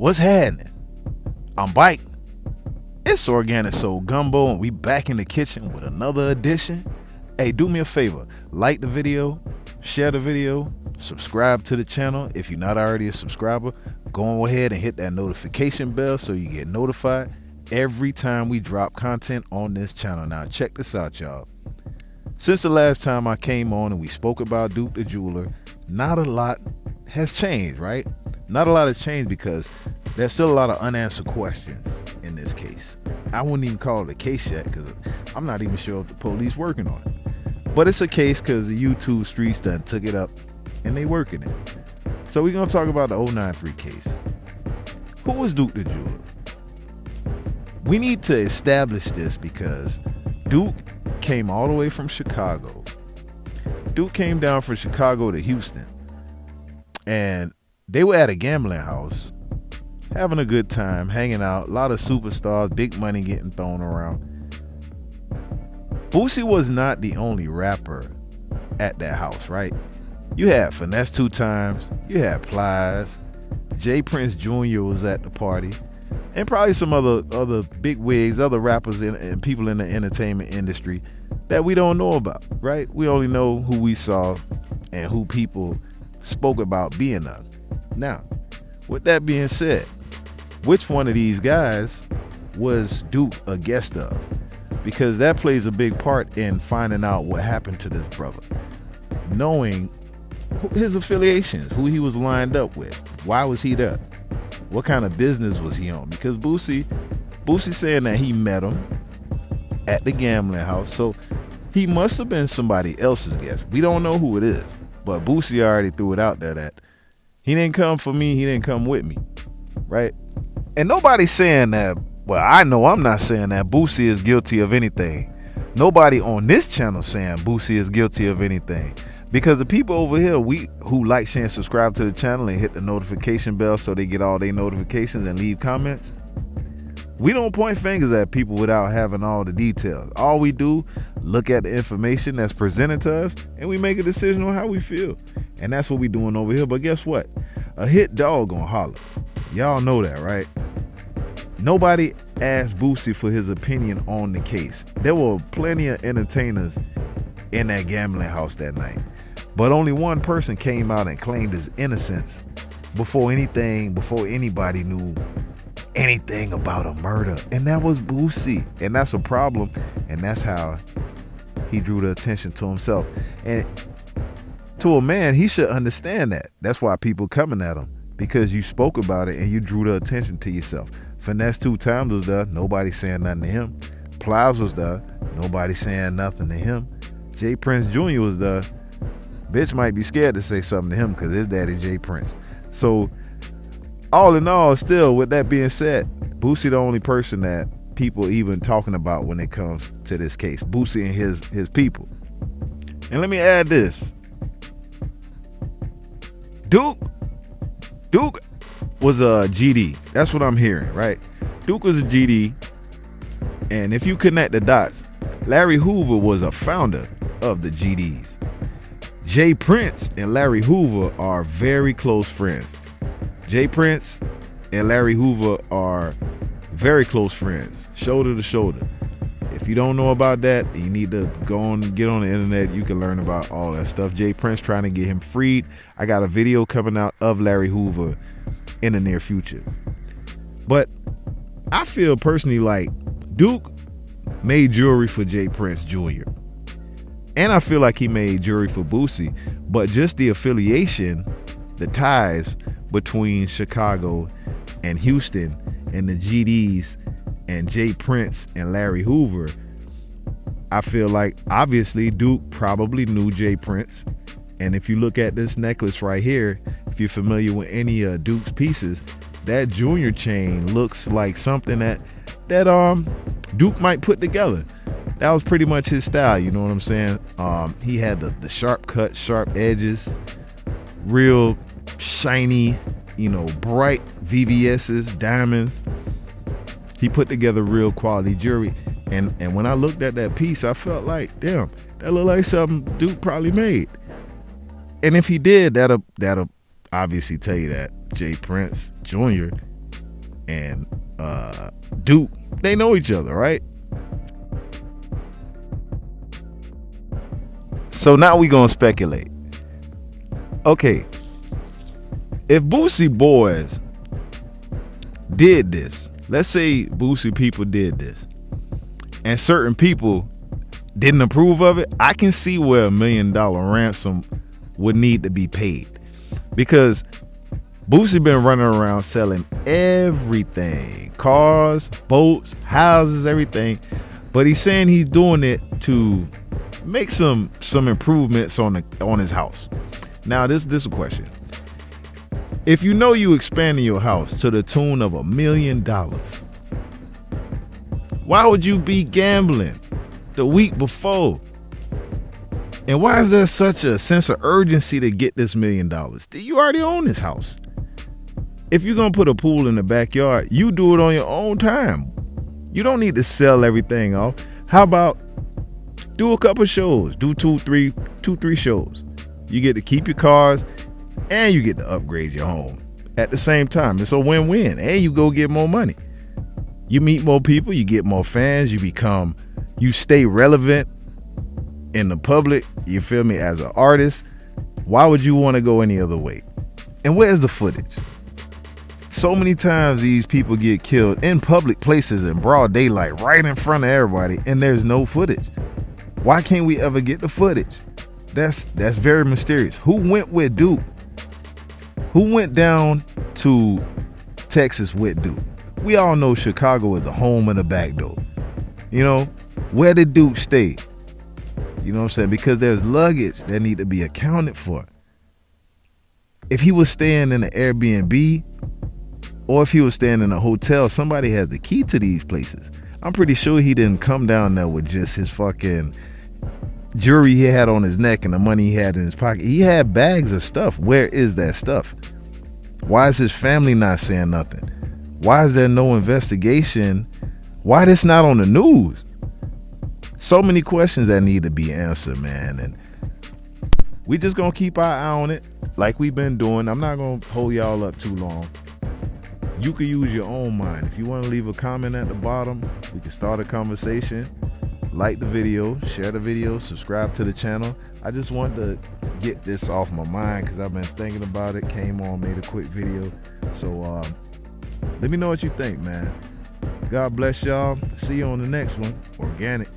What's happening? I'm Bike. It's Organic Soul Gumbo, and we back in the kitchen with another edition. Hey, do me a favor. Like the video, share the video, subscribe to the channel. If you're not already a subscriber, go ahead and hit that notification bell so you get notified every time we drop content on this channel. Now, check this out, y'all. Since the last time I came on and we spoke about Duke the Jeweler, not a lot has changed, right? Not a lot has changed because there's still a lot of unanswered questions in this case. I wouldn't even call it a case yet because I'm not even sure if the police working on it. But it's a case because the YouTube streets done took it up and they working it. So we're going to talk about the 093 case. Who was Duke the Jeweler? We need to establish this because Duke came all the way from Chicago. Duke came down from Chicago to Houston. And they were at a gambling house, having a good time, hanging out. A lot of superstars, big money getting thrown around. Boosie was not the only rapper at that house, right? You had Finesse 2 Times, you had Plies, J Prince Jr. was at the party, and probably some other big wigs, other rappers and people in the entertainment industry that we don't know about, right? We only know who we saw and who people spoke about being on. Now, with that being said, which one of these guys was Duke a guest of? Because that plays a big part in finding out what happened to this brother. Knowing his affiliations, who he was lined up with, why was he there? What kind of business was he on? Because Boosie saying that he met him at the gambling house, so he must have been somebody else's guest. We don't know who it is, but Boosie already threw it out there that he didn't come for me, he didn't come with me, right? And nobody's saying that, well, I know I'm not saying that Boosie is guilty of anything. Nobody on this channel saying Boosie is guilty of anything. Because the people over here who like, share, and subscribe to the channel and hit the notification bell so they get all their notifications and leave comments, we don't point fingers at people without having all the details. All we do, look at the information that's presented to us and we make a decision on how we feel. And that's what we doing over here. But guess what? A hit dog gonna holler. Y'all know that, right? Nobody asked Boosie for his opinion on the case. There were plenty of entertainers in that gambling house that night. But only one person came out and claimed his innocence before anybody knew anything about a murder. And that was Boosie. And that's a problem. And that's how he drew the attention to himself. And to a man, he should understand that. That's why people coming at him. Because you spoke about it and you drew the attention to yourself. Finesse 2 Times was there. Nobody saying nothing to him. Plies was there. Nobody saying nothing to him. J Prince Jr. was there. Bitch might be scared to say something to him because his daddy J Prince. So all in all, still, with that being said, Boosie the only person that people even talking about when it comes to this case. Boosie and his people. And let me add this. Duke was a GD. That's what I'm hearing, right? Duke was a GD. And if you connect the dots, Larry Hoover was a founder of the GDs. J Prince and Larry Hoover are very close friends. J Prince and Larry Hoover are very close friends, shoulder to shoulder. If you don't know about that, you need to get on the internet. You can learn about all that stuff. J Prince trying to get him freed. I got a video coming out of Larry Hoover in the near future. But I feel personally like Duke made jewelry for J Prince Jr. And I feel like he made jewelry for Boosie. But just the affiliation, the ties between Chicago and Houston and the GDs and J Prince and Larry Hoover, I feel like obviously Duke probably knew J Prince. And if you look at this necklace right here, if you're familiar with any of Duke's pieces, that junior chain looks like something that Duke might put together. That was pretty much his style, you know what I'm saying? He had the sharp cut, sharp edges, real shiny, bright VVS's, diamonds. He put together real quality jewelry. And when I looked at that piece, I felt like, damn, that looked like something Duke probably made. And if he did, that'll obviously tell you that J Prince Jr. and Duke, they know each other, right? So now we gonna speculate. Okay, if Boosie Boys did this, let's say Boosie people did this, and certain people didn't approve of it, I can see where $1 million ransom would need to be paid, because Boosie been running around selling everything, cars, boats, houses, everything, but he's saying he's doing it to make some improvements on his house. Now this is a question. If you know you expanding your house to the tune of $1 million, why would you be gambling the week before? And why is there such a sense of urgency to get this $1 million? You already own this house. If you're gonna put a pool in the backyard, you do it on your own time. You don't need to sell everything off. How about do a couple shows? Do two, three shows. You get to keep your cars and you get to upgrade your home at the same time. It's a win-win, and you go get more money. You meet more people, you get more fans, you stay relevant in the public, you feel me, as an artist. Why would you want to go any other way? And where's the footage? So many times these people get killed in public places in broad daylight, right in front of everybody, and there's no footage. Why can't we ever get the footage? That's very mysterious. Who went with Duke? Who went down to Texas with Duke? We all know Chicago is the home of the back door. You know, where did Duke stay? You know what I'm saying? Because there's luggage that need to be accounted for. If he was staying in an Airbnb, or if he was staying in a hotel, somebody has the key to these places. I'm pretty sure he didn't come down there with just his fucking jewelry he had on his neck and the money he had in his pocket. He had bags of stuff. Where is that stuff? Why is his family not saying nothing? Why is there no investigation? Why this not on the news? So many questions that need to be answered, man. And we just gonna keep our eye on it like we've been doing. I'm not gonna hold y'all up too long. You can use your own mind. If you want to leave a comment at the bottom, we can start a conversation. Like the video, share the video, subscribe to the channel. I just wanted to get this off my mind because I've been thinking about it. Came on, made a quick video. So let me know what you think, man. God bless y'all. See you on the next one. Organic.